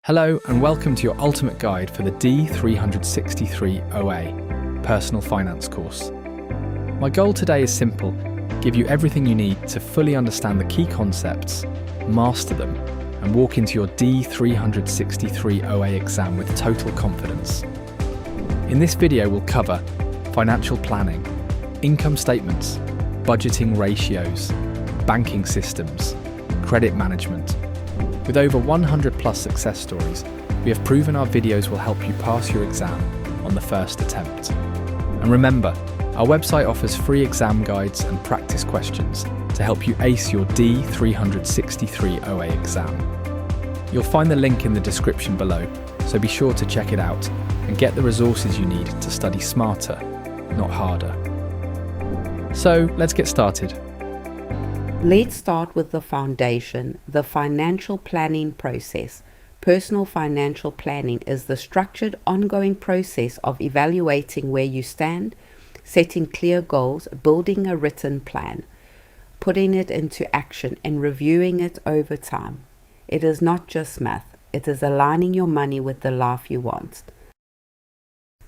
Hello and welcome to your ultimate guide for the D363 OA Personal Finance course. My goal today is simple: give you everything you need to fully understand the key concepts, master them, and walk into your D363 OA exam with total confidence. In this video we'll cover financial planning, income statements, budgeting ratios, banking systems, credit management. With over 100 plus success stories, we have proven our videos will help you pass your exam on the first attempt. And remember, our website offers free exam guides and practice questions to help you ace your D363 OA exam. You'll find the link in the description below, so be sure to check it out and get the resources you need to study smarter, not harder. So let's get started. Let's start with the foundation, the financial planning process. Personal financial planning is the structured, ongoing process of evaluating where you stand, setting clear goals, building a written plan, putting it into action, and reviewing it over time. It is not just math, it is aligning your money with the life you want.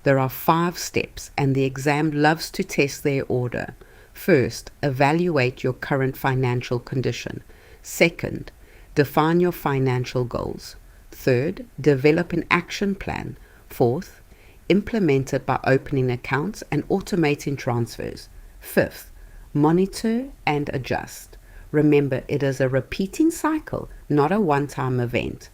There are 5 steps, and the exam loves to test their order. First, evaluate your current financial condition. Second, define your financial goals. Third, develop an action plan. Fourth, implement it by opening accounts and automating transfers. Fifth, monitor and adjust. Remember, it is a repeating cycle, not a one-time event.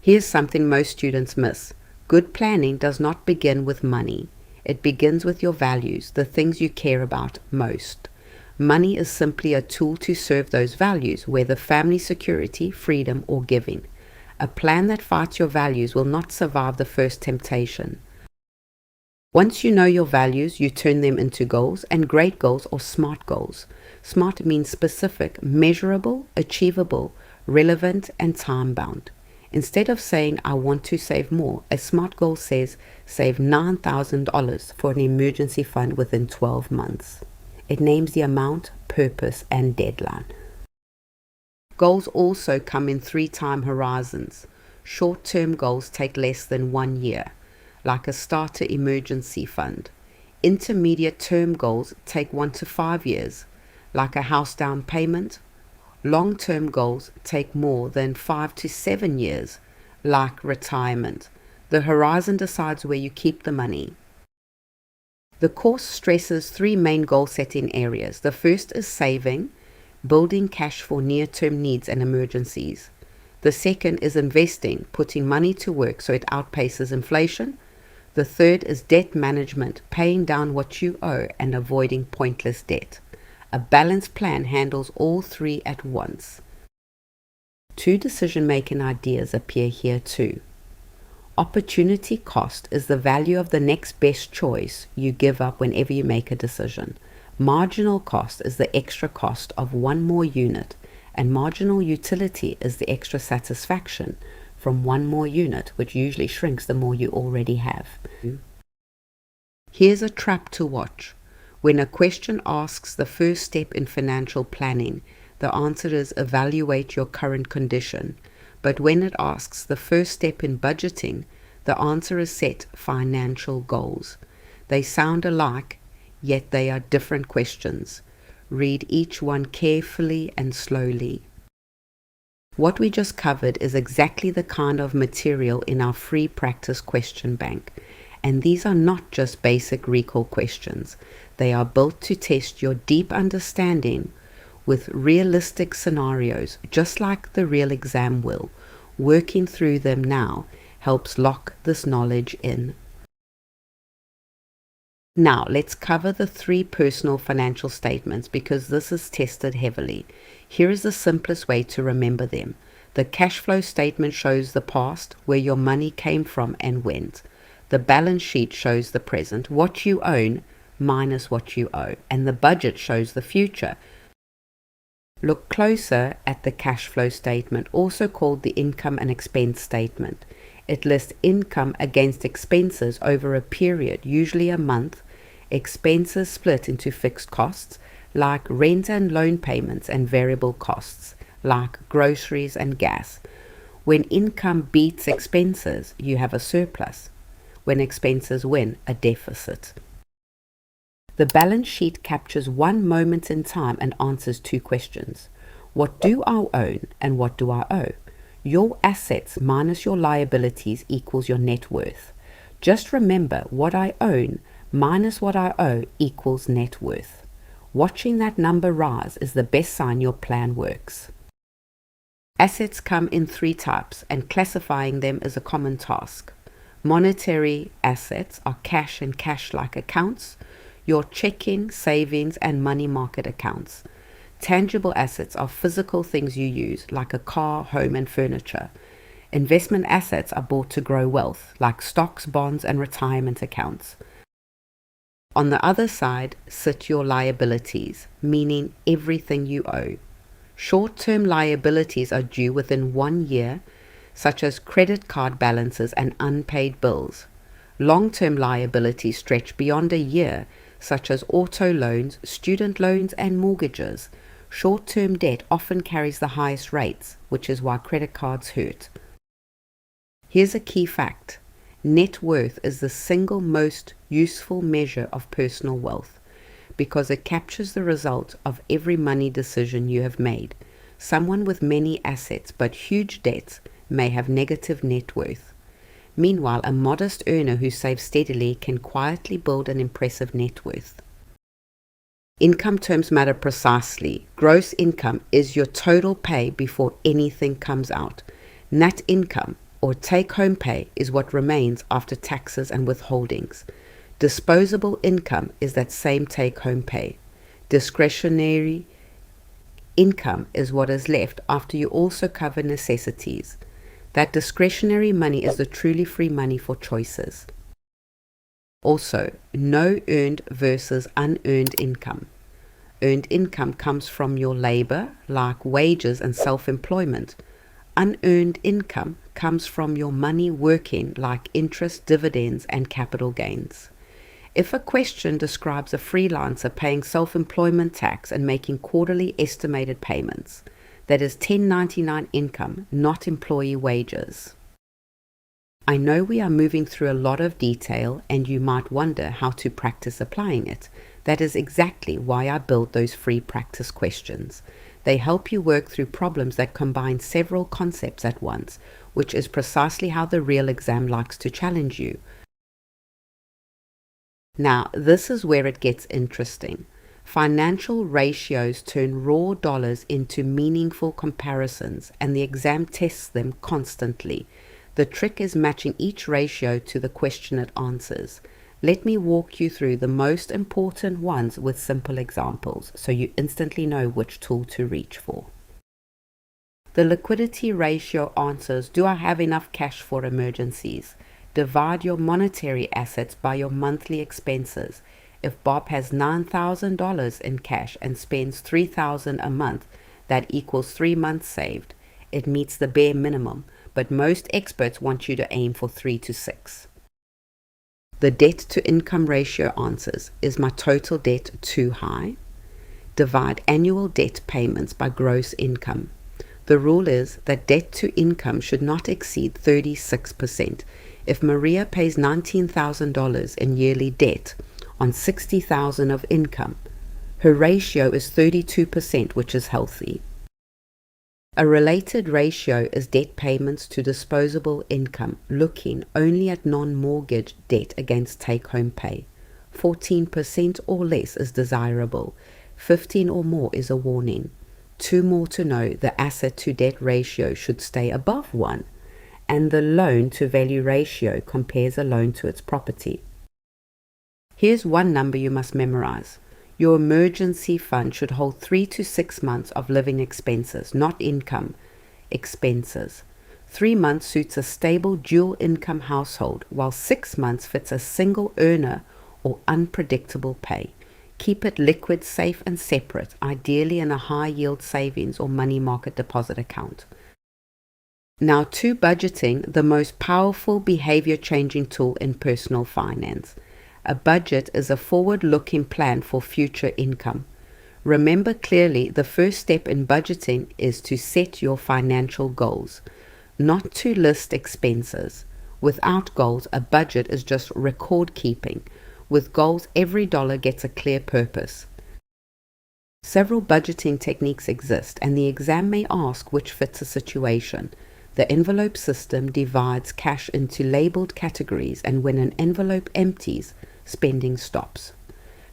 Here's something most students miss. Good planning does not begin with money. It begins with your values, the things you care about most. Money is simply a tool to serve those values, whether family security, freedom, or giving. A plan that fights your values will not survive the first temptation. Once you know your values, you turn them into goals, and great goals or SMART goals. SMART means specific, measurable, achievable, relevant, and time-bound. Instead of saying, I want to save more, a SMART goal says, save $9,000 for an emergency fund within 12 months. It names the amount, purpose, and deadline. Goals also come in 3 time horizons. Short-term goals take less than 1 year, like a starter emergency fund. Intermediate term goals take 1 to 5 years, like a house down payment. Long-term goals take more than 5 to 7 years, like retirement. The horizon decides where you keep the money. The course stresses 3 main goal-setting areas. The first is saving, building cash for near-term needs and emergencies. The second is investing, putting money to work so it outpaces inflation. The third is debt management, paying down what you owe and avoiding pointless debt. A balanced plan handles all 3 at once. 2 decision-making ideas appear here too. Opportunity cost is the value of the next best choice you give up whenever you make a decision. Marginal cost is the extra cost of 1 more unit, and marginal utility is the extra satisfaction from 1 more unit, which usually shrinks the more you already have. Here's a trap to watch. When a question asks the first step in financial planning, the answer is evaluate your current condition. But when it asks the first step in budgeting, the answer is set financial goals. They sound alike, yet they are different questions. Read each one carefully and slowly. What we just covered is exactly the kind of material in our free practice question bank. And these are not just basic recall questions. They are built to test your deep understanding with realistic scenarios, just like the real exam will. Working through them now helps lock this knowledge in. Now, let's cover the 3 personal financial statements because this is tested heavily. Here is the simplest way to remember them. The cash flow statement shows the past, where your money came from and went. The balance sheet shows the present, what you own minus what you owe, and the budget shows the future. Look closer at the cash flow statement, also called the income and expense statement. It lists income against expenses over a period, usually a month, expenses split into fixed costs, like rent and loan payments, and variable costs, like groceries and gas. When income beats expenses, you have a surplus. When expenses win, a deficit. The balance sheet captures one moment in time and answers two questions. What do I own and what do I owe? Your assets minus your liabilities equals your net worth. Just remember, what I own minus what I owe equals net worth. Watching that number rise is the best sign your plan works. Assets come in three types, and classifying them is a common task. Monetary assets are cash and cash-like accounts, your checking, savings, and money market accounts. Tangible assets are physical things you use, like a car, home, and furniture. Investment assets are bought to grow wealth, like stocks, bonds, and retirement accounts. On the other side sit your liabilities, meaning everything you owe. Short-term liabilities are due within 1 year, such as credit card balances and unpaid bills. Long-term liabilities stretch beyond a year, such as auto loans, student loans, and mortgages. Short-term debt often carries the highest rates, which is why credit cards hurt. Here's a key fact. Net worth is the single most useful measure of personal wealth because it captures the result of every money decision you have made. Someone with many assets but huge debts may have negative net worth. Meanwhile, a modest earner who saves steadily can quietly build an impressive net worth. Income terms matter precisely. Gross income is your total pay before anything comes out. Net income, or take-home pay, is what remains after taxes and withholdings. Disposable income is that same take-home pay. Discretionary income is what is left after you also cover necessities. That discretionary money is the truly free money for choices. Also, no earned versus unearned income. Earned income comes from your labor, like wages and self-employment. Unearned income comes from your money working, like interest, dividends, and capital gains. If a question describes a freelancer paying self-employment tax and making quarterly estimated payments, that is 1099 income, not employee wages. I know we are moving through a lot of detail and you might wonder how to practice applying it. That is exactly why I built those free practice questions. They help you work through problems that combine several concepts at once, which is precisely how the real exam likes to challenge you. Now, this is where it gets interesting. Financial ratios turn raw dollars into meaningful comparisons, and the exam tests them constantly. The trick is matching each ratio to the question it answers. Let me walk you through the most important ones with simple examples, so you instantly know which tool to reach for. The liquidity ratio answers, do I have enough cash for emergencies? Divide your monetary assets by your monthly expenses. If Bob has $9,000 in cash and spends $3,000 a month, that equals 3 months saved. It meets the bare minimum, but most experts want you to aim for 3 to 6. The debt to income ratio answers, is my total debt too high? Divide annual debt payments by gross income. The rule is that debt to income should not exceed 36%. If Maria pays $19,000 in yearly debt on $60,000 of income, her ratio is 32%, which is healthy. A related ratio is debt payments to disposable income, looking only at non-mortgage debt against take-home pay. 14% or less is desirable. 15 or more is a warning. 2 more to know the asset to debt ratio should stay above 1, and the loan to value ratio compares a loan to its property. Here's one number you must memorize. Your emergency fund should hold 3 to 6 months of living expenses, not income, expenses. 3 months suits a stable dual income household, while 6 months fits a single earner or unpredictable pay. Keep it liquid, safe, and separate, ideally in a high-yield savings or money market deposit account. Now to budgeting, the most powerful behavior-changing tool in personal finance. A budget is a forward-looking plan for future income. Remember clearly, the first step in budgeting is to set your financial goals. not to list expenses. Without goals, a budget is just record keeping. With goals, every dollar gets a clear purpose. Several budgeting techniques exist, and the exam may ask which fits a situation. The envelope system divides cash into labeled categories, and when an envelope empties, spending stops.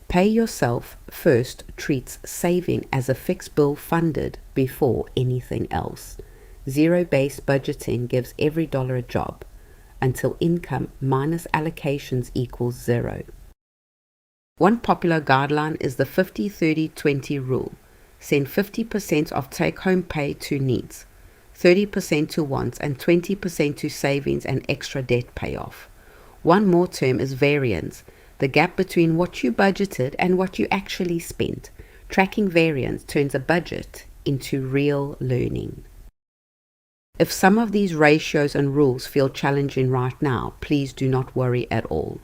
Pay yourself first treats saving as a fixed bill funded before anything else. Zero-based budgeting gives every dollar a job until income minus allocations equals zero. One popular guideline is the 50-30-20 rule. Send 50% of take-home pay to needs, 30% to wants, and 20% to savings and extra debt payoff. One more term is variance, the gap between what you budgeted and what you actually spent. Tracking variance turns a budget into real learning. If some of these ratios and rules feel challenging right now, please do not worry at all.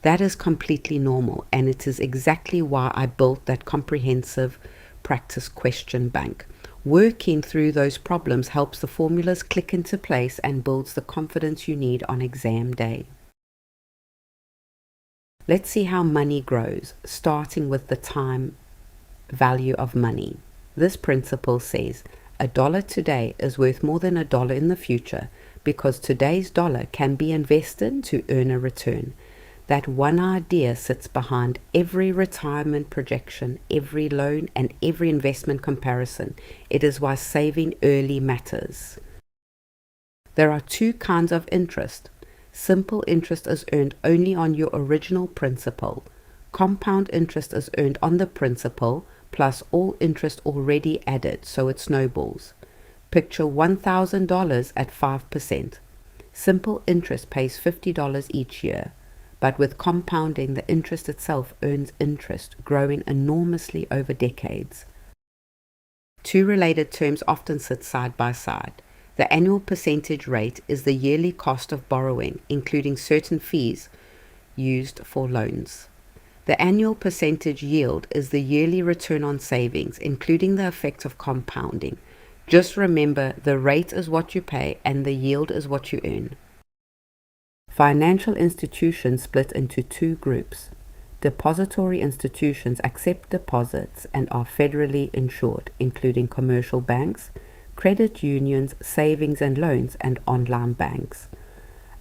That is completely normal, and it is exactly why I built that comprehensive practice question bank. Working through those problems helps the formulas click into place and builds the confidence you need on exam day. Let's see how money grows, starting with the time value of money. This principle says $1 today is worth more than $1 in the future because today's dollar can be invested to earn a return. That one idea sits behind every retirement projection, every loan, and every investment comparison. It is why saving early matters. There are two kinds of interest. Simple interest is earned only on your original principal. Compound interest is earned on the principal plus all interest already added, so it snowballs. Picture $1,000 at 5%. Simple interest pays $50 each year. But with compounding, the interest itself earns interest, growing enormously over decades. Two related terms often sit side by side. The annual percentage rate is the yearly cost of borrowing, including certain fees used for loans. The annual percentage yield is the yearly return on savings, including the effect of compounding. Just remember, the rate is what you pay and the yield is what you earn. Financial institutions split into two groups. Depository institutions accept deposits and are federally insured, including commercial banks, credit unions, savings and loans, and online banks.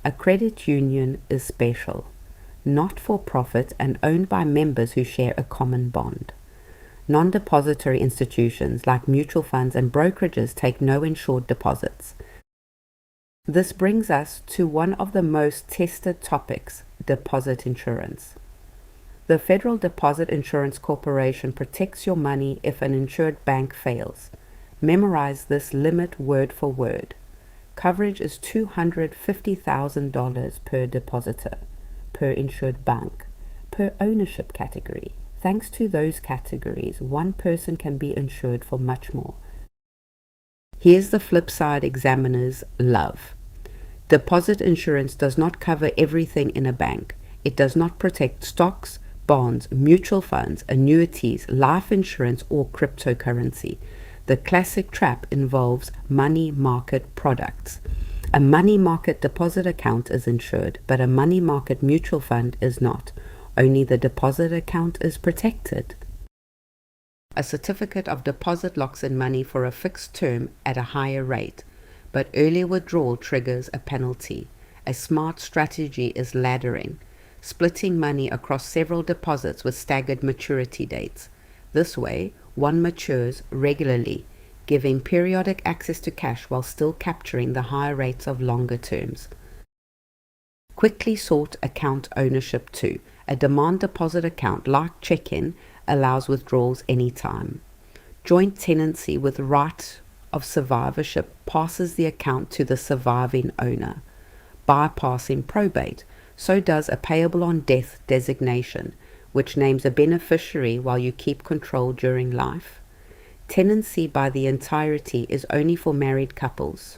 A credit union is special, not for profit, and owned by members who share a common bond. Non-depository institutions like mutual funds and brokerages take no insured deposits. This brings us to one of the most tested topics, deposit insurance. The Federal Deposit Insurance Corporation protects your money if an insured bank fails. Memorize this limit word for word. Coverage is $250,000 per depositor, per insured bank, per ownership category. Thanks to those categories, one person can be insured for much more. Here's the flip side examiners love. Deposit insurance does not cover everything in a bank. It does not protect stocks, bonds, mutual funds, annuities, life insurance, or cryptocurrency. The classic trap involves money market products. A money market deposit account is insured, but a money market mutual fund is not. Only the deposit account is protected. A certificate of deposit locks in money for a fixed term at a higher rate, but early withdrawal triggers a penalty. A smart strategy is laddering, splitting money across several deposits with staggered maturity dates. This way, one matures regularly, giving periodic access to cash while still capturing the higher rates of longer terms. Quickly sort account ownership too. A demand deposit account like check-in allows withdrawals anytime. Joint tenancy with right of survivorship passes the account to the surviving owner, bypassing probate. So does a payable on death designation, which names a beneficiary while you keep control during life. Tenancy by the entirety is only for married couples.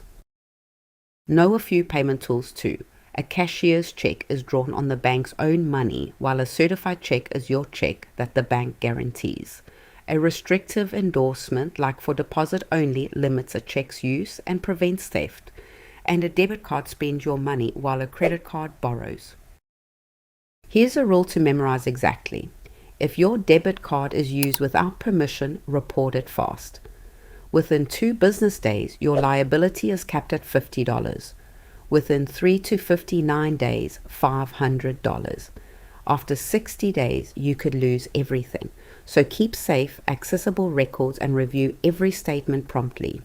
Know a few payment tools too. A cashier's check is drawn on the bank's own money, while a certified check is your check that the bank guarantees. A restrictive endorsement, like for deposit only, limits a check's use and prevents theft. and a debit card spends your money while a credit card borrows. Here's a rule to memorize exactly. If your debit card is used without permission, report it fast. Within 2 business days, your liability is capped at $50. Within 3 to 59 days, $500. After 60 days, you could lose everything. So keep safe, accessible records and review every statement promptly.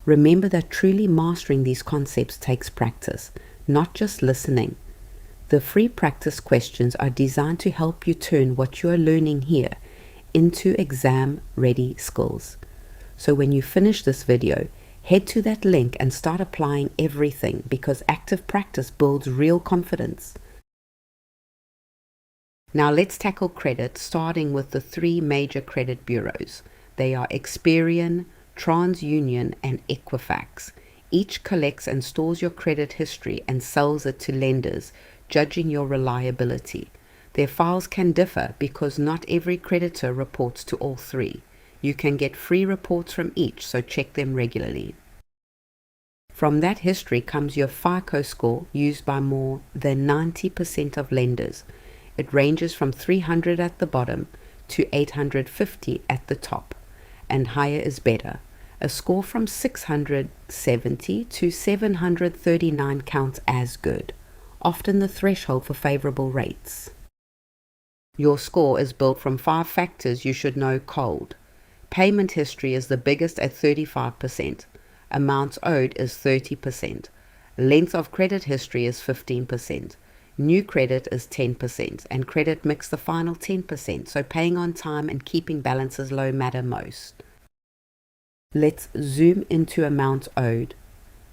Remember that truly mastering these concepts takes practice, not just listening. The free practice questions are designed to help you turn what you are learning here into exam-ready skills. So when you finish this video, head to that link and start applying everything, because active practice builds real confidence. Now let's tackle credit, starting with the 3 major credit bureaus. They are Experian, TransUnion, and Equifax. Each collects and stores your credit history and sells it to lenders, judging your reliability. Their files can differ because not every creditor reports to all 3. You can get free reports from each, so check them regularly. From that history comes your FICO score, used by more than 90% of lenders. It ranges from 300 at the bottom to 850 at the top, and higher is better. A score from 670 to 739 counts as good, often the threshold for favorable rates. Your score is built from 5 factors you should know cold. Payment history is the biggest at 35%. Amounts owed is 30%. Length of credit history is 15%. New credit is 10%, and credit mix the final 10%, so paying on time and keeping balances low matter most. Let's zoom into amounts owed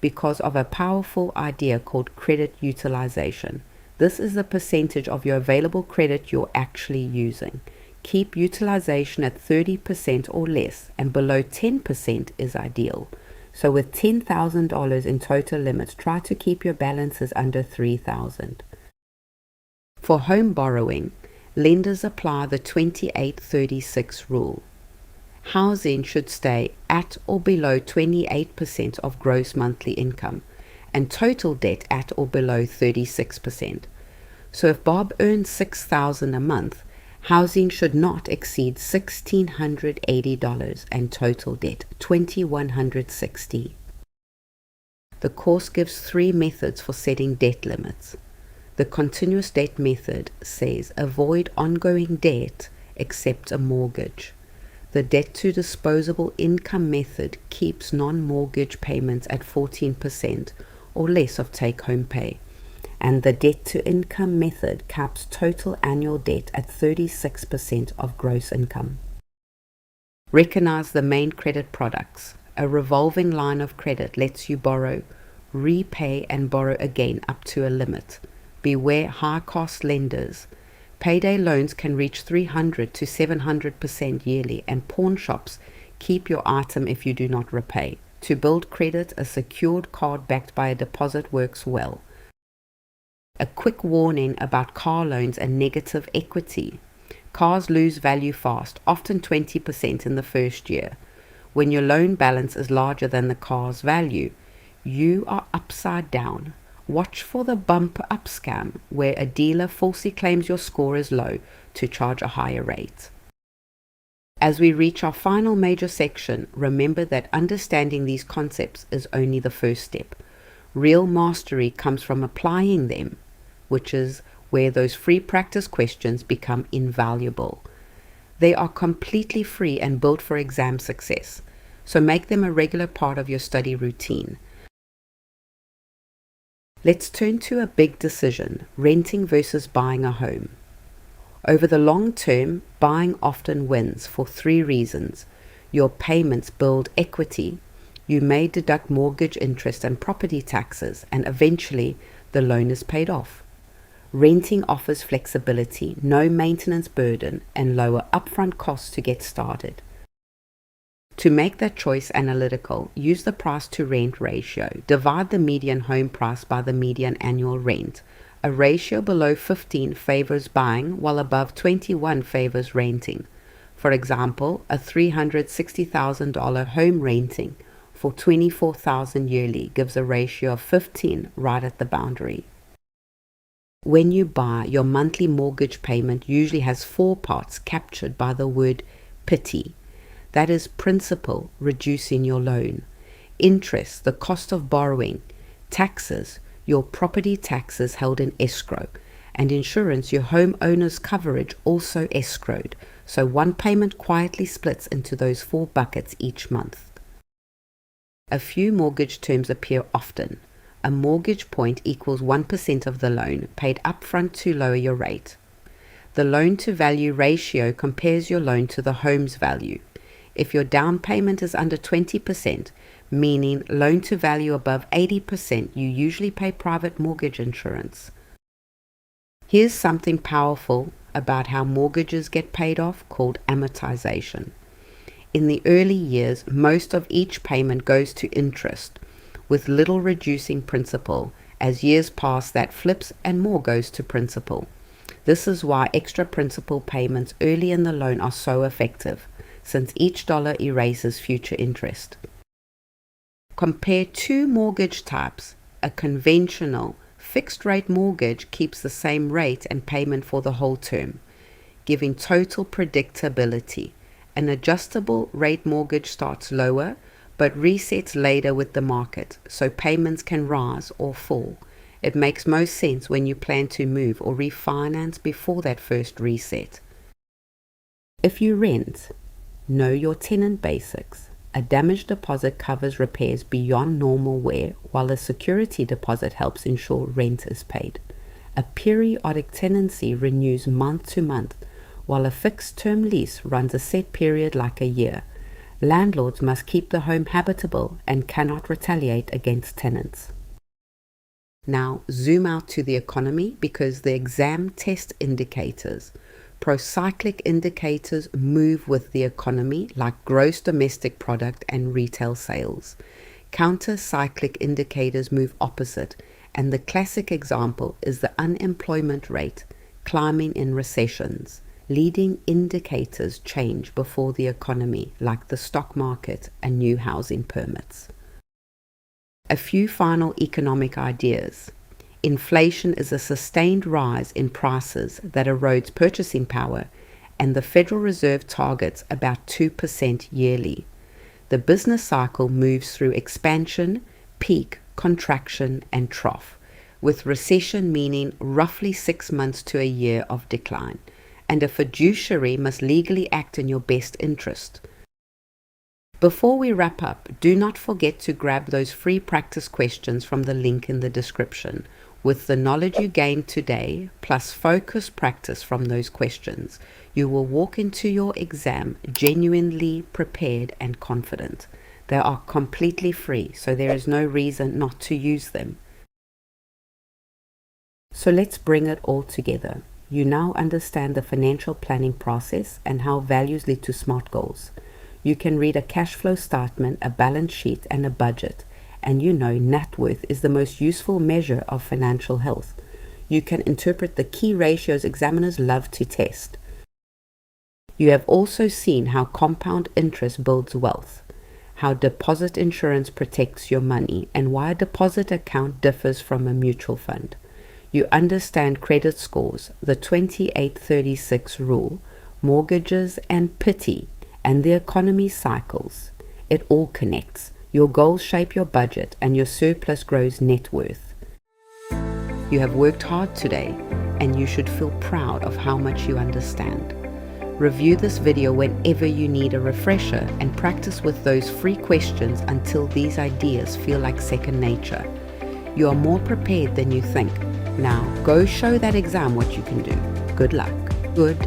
because of a powerful idea called credit utilization. This is the percentage of your available credit you're actually using. Keep utilization at 30% or less, and below 10% is ideal. So with $10,000 in total limits, try to keep your balances under $3,000. For home borrowing, lenders apply the 28-36 rule. Housing should stay at or below 28% of gross monthly income, and total debt at or below 36%. So if Bob earns $6,000 a month, housing should not exceed $1,680 and total debt $2,160. The course gives 3 methods for setting debt limits. The continuous debt method says avoid ongoing debt except a mortgage. The debt to disposable income method keeps non-mortgage payments at 14% or less of take-home pay. And the debt to income method caps total annual debt at 36% of gross income. Recognize the main credit products. A revolving line of credit lets you borrow, repay, and borrow again up to a limit. Beware high-cost lenders. Payday loans can reach 300 to 700% yearly, and pawn shops keep your item if you do not repay. To build credit, a secured card backed by a deposit works well. A quick warning about car loans and negative equity. Cars lose value fast, often 20% in the first year. When your loan balance is larger than the car's value, you are upside down. Watch for the bumper up scam, where a dealer falsely claims your score is low to charge a higher rate. As we reach our final major section, remember that understanding these concepts is only the first step. Real mastery comes from applying them, which is where those free practice questions become invaluable. They are completely free and built for exam success, so make them a regular part of your study routine. Let's turn to a big decision, renting versus buying a home. Over the long term, buying often wins for 3 reasons. Your payments build equity, you may deduct mortgage interest and property taxes, and eventually the loan is paid off. Renting offers flexibility, no maintenance burden, and lower upfront costs to get started. To make that choice analytical, use the price to rent ratio. Divide the median home price by the median annual rent. A ratio below 15 favors buying, while above 21 favors renting. For example, a $360,000 home renting for $24,000 yearly gives a ratio of 15 right at the boundary. When you buy, your monthly mortgage payment usually has 4 parts captured by the word PITI. That is principal, reducing your loan, interest, the cost of borrowing, taxes, your property taxes held in escrow, and insurance, your homeowner's coverage also escrowed. So one payment quietly splits into those 4 buckets each month. A few mortgage terms appear often. A mortgage point equals 1% of the loan, paid upfront to lower your rate. The loan-to-value ratio compares your loan to the home's value. If your down payment is under 20%, meaning loan-to-value above 80%, you usually pay private mortgage insurance. Here's something powerful about how mortgages get paid off called amortization. In the early years, most of each payment goes to interest, with little reducing principal. As years pass, that flips and more goes to principal. This is why extra principal payments early in the loan are so effective, since each dollar erases future interest. Compare 2 mortgage types. A conventional fixed-rate mortgage keeps the same rate and payment for the whole term, giving total predictability. An adjustable rate mortgage starts lower, but resets later with the market, so payments can rise or fall. It makes most sense when you plan to move or refinance before that first reset. If you rent, know your tenant basics. A damage deposit covers repairs beyond normal wear, while a security deposit helps ensure rent is paid. A periodic tenancy renews month to month, while a fixed-term lease runs a set period like a year. Landlords must keep the home habitable and cannot retaliate against tenants. Now zoom out to the economy, because the exam test indicators, procyclic indicators, move with the economy like gross domestic product and retail sales. Counter-cyclic indicators move opposite, and the classic example is the unemployment rate climbing in recessions. Leading indicators change before the economy, like the stock market and new housing permits. A few final economic ideas. Inflation is a sustained rise in prices that erodes purchasing power, and the Federal Reserve targets about 2% yearly. The business cycle moves through expansion, peak, contraction, and trough, with recession meaning roughly 6 months to a year of decline. And a fiduciary must legally act in your best interest. Before we wrap up, do not forget to grab those free practice questions from the link in the description. With the knowledge you gained today, plus focused practice from those questions, you will walk into your exam genuinely prepared and confident. They are completely free, so there is no reason not to use them. So let's bring it all together. You now understand the financial planning process and how values lead to SMART goals. You can read a cash flow statement, a balance sheet, and a budget, and you know net worth is the most useful measure of financial health. You can interpret the key ratios examiners love to test. You have also seen how compound interest builds wealth, how deposit insurance protects your money, and why a deposit account differs from a mutual fund. You understand credit scores, the 2836 rule, mortgages and PITI, and the economy cycles. It all connects. Your goals shape your budget, and your surplus grows net worth. You have worked hard today, and you should feel proud of how much you understand. Review this video whenever you need a refresher, and practice with those free questions until these ideas feel like second nature. You are more prepared than you think. Now, go show that exam what you can do. Good luck. Good